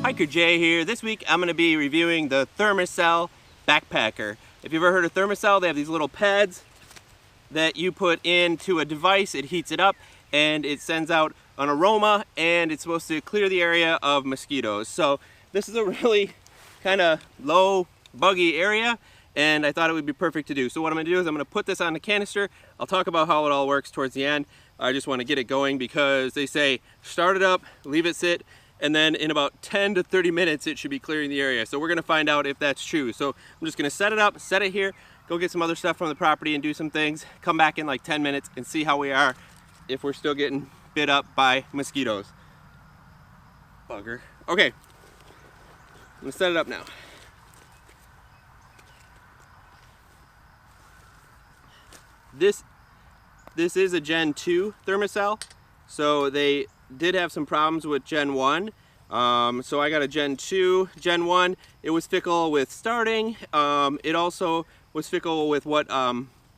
Hiker Jay here. This week I'm going to be reviewing the ThermaCell backpacker. If you've ever heard of ThermaCell, they have these little pads that you put into a device. It heats it up and it sends out an aroma, and it's supposed to clear the area of mosquitoes. So this is a really kind of low buggy area, and I thought it would be perfect to do. So what I'm going to do is I'm going to put this on the canister. I'll talk about how it all works towards the end. I just want to get it going because they say start it up, leave it sit, and then in about 10 to 30 minutes it should be clearing the area. So we're going to find out if that's true. So I'm just going to set it up, set it here, go get some other stuff from the property and do some things, come back in like 10 minutes and see how we are, if we're still getting bit up by mosquitoes. Bugger. Okay, I'm going to set it up now. This is a Gen 2 ThermaCell, so they did have some problems with Gen 1. So I got a Gen 2. Gen 1, it was fickle with starting. It also was fickle with what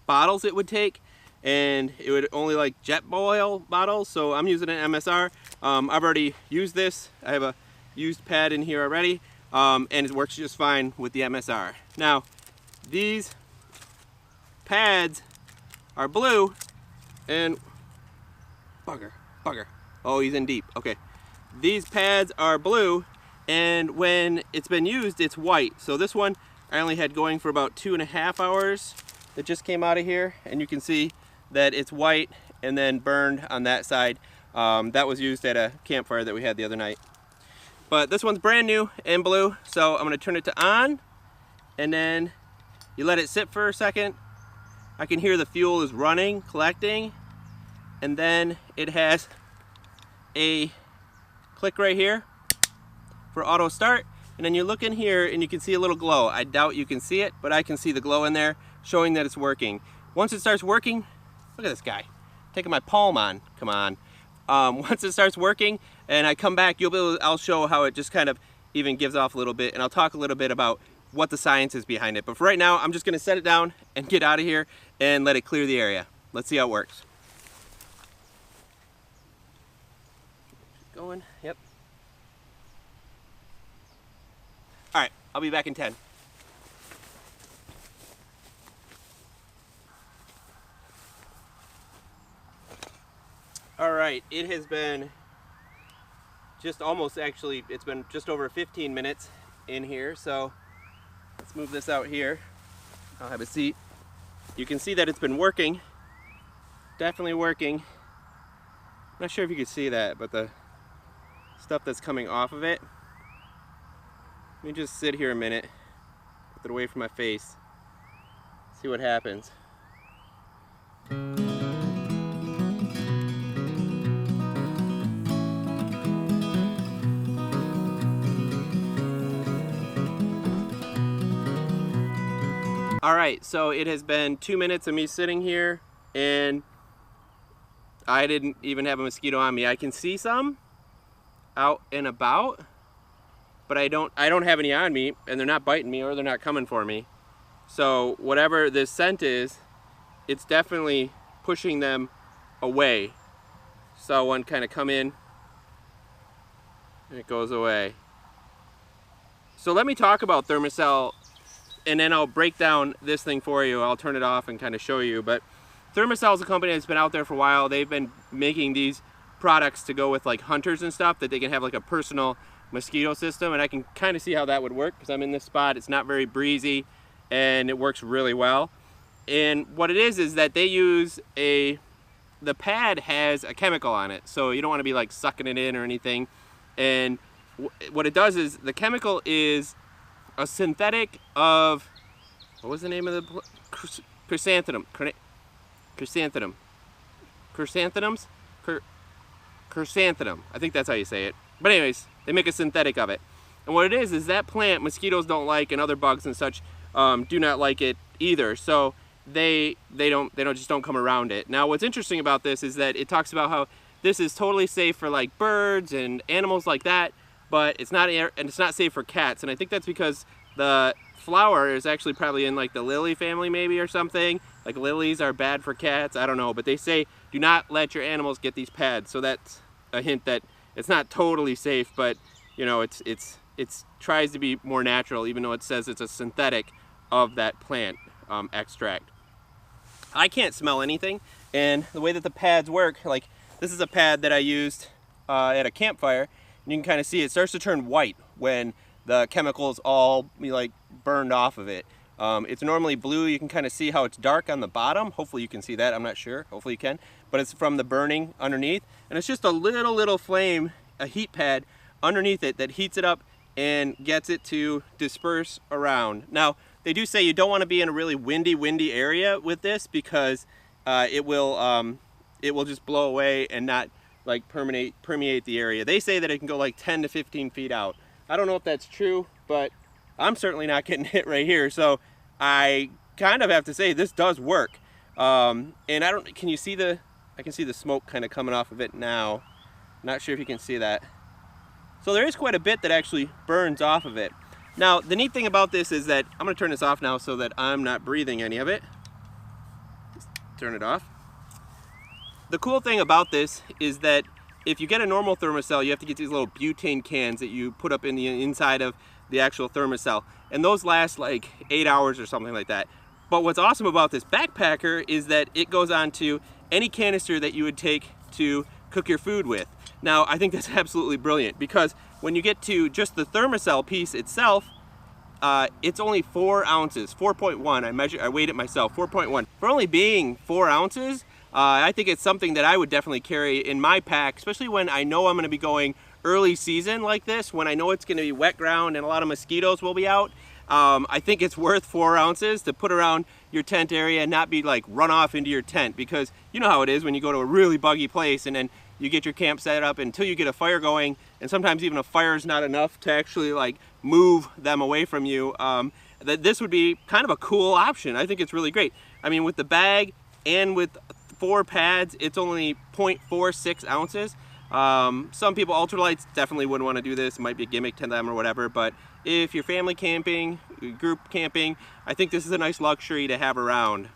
bottles it would take, and it would only like jet oil bottles, so I'm using an MSR. I've already used this. I have a used pad in here already, and it works just fine with the MSR. Now, these pads are blue, and bugger. Oh, he's in deep. Okay. These pads are blue, and when it's been used, it's white. So this one I only had going for about 2.5 hours. That just came out of here, and you can see that it's white and then burned on that side. That was used at a campfire that we had the other night. But this one's brand new and blue, so I'm going to turn it to on, and then you let it sit for a second. I can hear the fuel is running, collecting, and then it has a click right here for auto start, and then you look in here and you can see a little glow. I doubt you can see it, but I can see the glow in there showing that it's working. Once it starts working, look at this guy taking my palm on, come on. Once it starts working and I come back, I'll show how it just kind of even gives off a little bit, and I'll talk a little bit about what the science is behind it. But for right now, I'm just going to set it down and get out of here and let it clear the area. Let's see how it works. Going, yep. All right, I'll be back in 10. All right, it has been just almost, actually, it's been just over 15 minutes in here, so let's move this out here. I'll have a seat. You can see that it's been working. Definitely working. I'm not sure if you can see that, but the stuff that's coming off of it. Let me just sit here a minute, put it away from my face, see what happens. Alright, so it has been 2 minutes of me sitting here, and I didn't even have a mosquito on me. I can see some out and about, but I don't have any on me, and they're not biting me or they're not coming for me. So whatever this scent is, it's definitely pushing them away. Saw one kind of come in and it goes away. So let me talk about ThermaCell, and then I'll break down this thing for you. I'll turn it off and kind of show you. But ThermaCell is a company that's been out there for a while. They've been making these products to go with like hunters and stuff, that they can have like a personal mosquito system, and I can kind of see how that would work because I'm in this spot. It's not very breezy and it works really well. And what it is that they use the pad has a chemical on it, so you don't want to be like sucking it in or anything. And what it does is the chemical is a synthetic of, what was the name of the chrysanthemums? Chrysanthemum, I think that's how you say it. But anyways, they make a synthetic of it. And what it is that plant mosquitoes don't like, and other bugs and such do not like it either. So they just don't come around it. Now what's interesting about this is that it talks about how this is totally safe for like birds and animals like that, but it's not safe for cats. And I think that's because the flower is actually probably in like the lily family maybe or something. Like lilies are bad for cats, I don't know, but they say do not let your animals get these pads. So that's a hint that it's not totally safe, but you know, it's it tries to be more natural, even though it says it's a synthetic of that plant extract. I can't smell anything, and the way that the pads work, like this is a pad that I used at a campfire, and you can kind of see it starts to turn white when the chemicals all like burned off of it. It's normally blue. You can kind of see how it's dark on the bottom. Hopefully you can see that. I'm not sure. Hopefully you can. But it's from the burning underneath, and it's just a little flame, a heat pad underneath it that heats it up and gets it to disperse around. Now, they do say you don't want to be in a really windy area with this because it will just blow away and not like permeate the area. They say that it can go like 10 to 15 feet out. I don't know if that's true, but I'm certainly not getting hit right here. So I kind of have to say this does work. And can you see I can see the smoke kind of coming off of it now. Not sure if you can see that. So there is quite a bit that actually burns off of it. Now, the neat thing about this is that, I'm gonna turn this off now so that I'm not breathing any of it. Just turn it off. The cool thing about this is that if you get a normal ThermaCell, you have to get these little butane cans that you put up in the inside of the actual ThermaCell. And those last like 8 hours or something like that. But what's awesome about this backpacker is that it goes on to any canister that you would take to cook your food with. Now, I think that's absolutely brilliant because when you get to just the ThermaCell piece itself, it's only 4 ounces, 4.1. I weighed it myself, 4.1. For only being 4 ounces, I think it's something that I would definitely carry in my pack, especially when I know I'm going to be going early season like this, when I know it's going to be wet ground and a lot of mosquitoes will be out. I think it's worth 4 ounces to put around your tent area and not be like run off into your tent, because you know how it is when you go to a really buggy place and then you get your camp set up until you get a fire going, and sometimes even a fire is not enough to actually like move them away from you. That this would be kind of a cool option. I think it's really great. I mean, with the bag and with 4 pads, it's only 0.46 ounces. Some people, ultralights, definitely wouldn't want to do this. It might be a gimmick to them or whatever, but if you're family camping, group camping, I think this is a nice luxury to have around.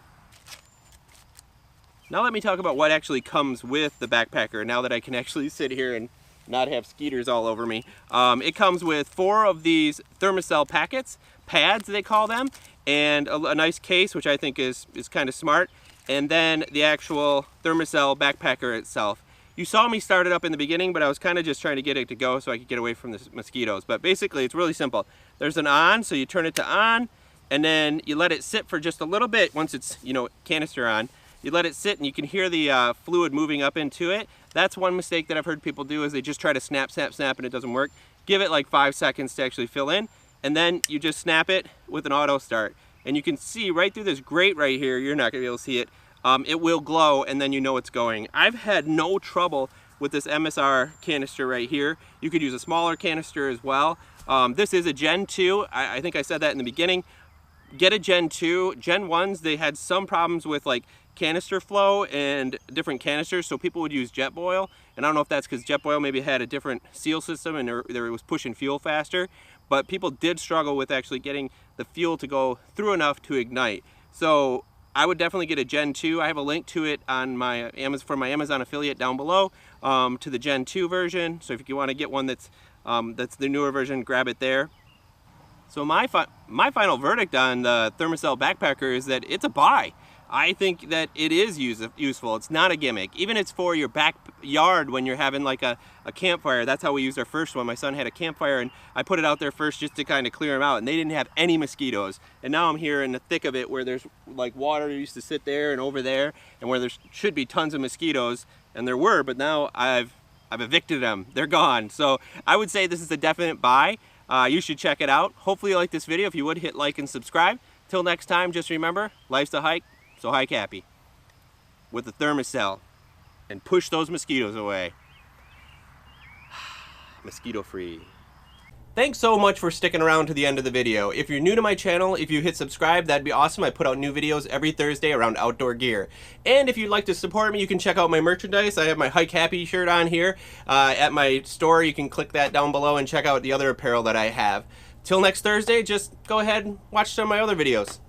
Now let me talk about what actually comes with the backpacker, now that I can actually sit here and not have skeeters all over me. It comes with 4 of these ThermaCell pads they call them, and a nice case, which I think is kind of smart, and then the actual ThermaCell backpacker itself. You saw me start it up in the beginning, but I was kind of just trying to get it to go so I could get away from the mosquitoes. But basically, it's really simple. There's an on, so you turn it to on, and then you let it sit for just a little bit. Once it's, canister on, you let it sit, and you can hear the fluid moving up into it. That's one mistake that I've heard people do, is they just try to snap, and it doesn't work. Give it like 5 seconds to actually fill in, and then you just snap it with an auto start. And you can see right through this grate right here, you're not going to be able to see it, it will glow, and then you know it's going. I've had no trouble with this MSR canister right here. You could use a smaller canister as well. This is a Gen 2. I think I said that in the beginning. Get a Gen 2. Gen 1s, they had some problems with like canister flow and different canisters, so people would use Jetboil. And I don't know if that's because Jetboil maybe had a different seal system and it was pushing fuel faster. But people did struggle with actually getting the fuel to go through enough to ignite. So I would definitely get a Gen 2. I have a link to it on my Amazon affiliate down below, to the Gen 2 version. So if you want to get one that's the newer version, grab it there. So my final verdict on the ThermaCell backpacker is that it's a buy. I think that it is useful. It's not a gimmick. Even it's for your backyard when you're having like a campfire. That's how we used our first one. My son had a campfire and I put it out there first just to kind of clear them out, and they didn't have any mosquitoes. And now I'm here in the thick of it where there's like water used to sit there and over there, and where there should be tons of mosquitoes, and there were, but now I've evicted them. They're gone. So I would say this is a definite buy. You should check it out. Hopefully you like this video. If you would, hit like and subscribe. Till next time, just remember, life's a hike. So hike happy with the ThermaCell and push those mosquitoes away. Mosquito free. Thanks so much for sticking around to the end of the video. If you're new to my channel, if you hit subscribe, that'd be awesome. I put out new videos every Thursday around outdoor gear. And if you'd like to support me, you can check out my merchandise. I have my Hike Happy shirt on here at my store. You can click that down below and check out the other apparel that I have. Till next Thursday, just go ahead and watch some of my other videos.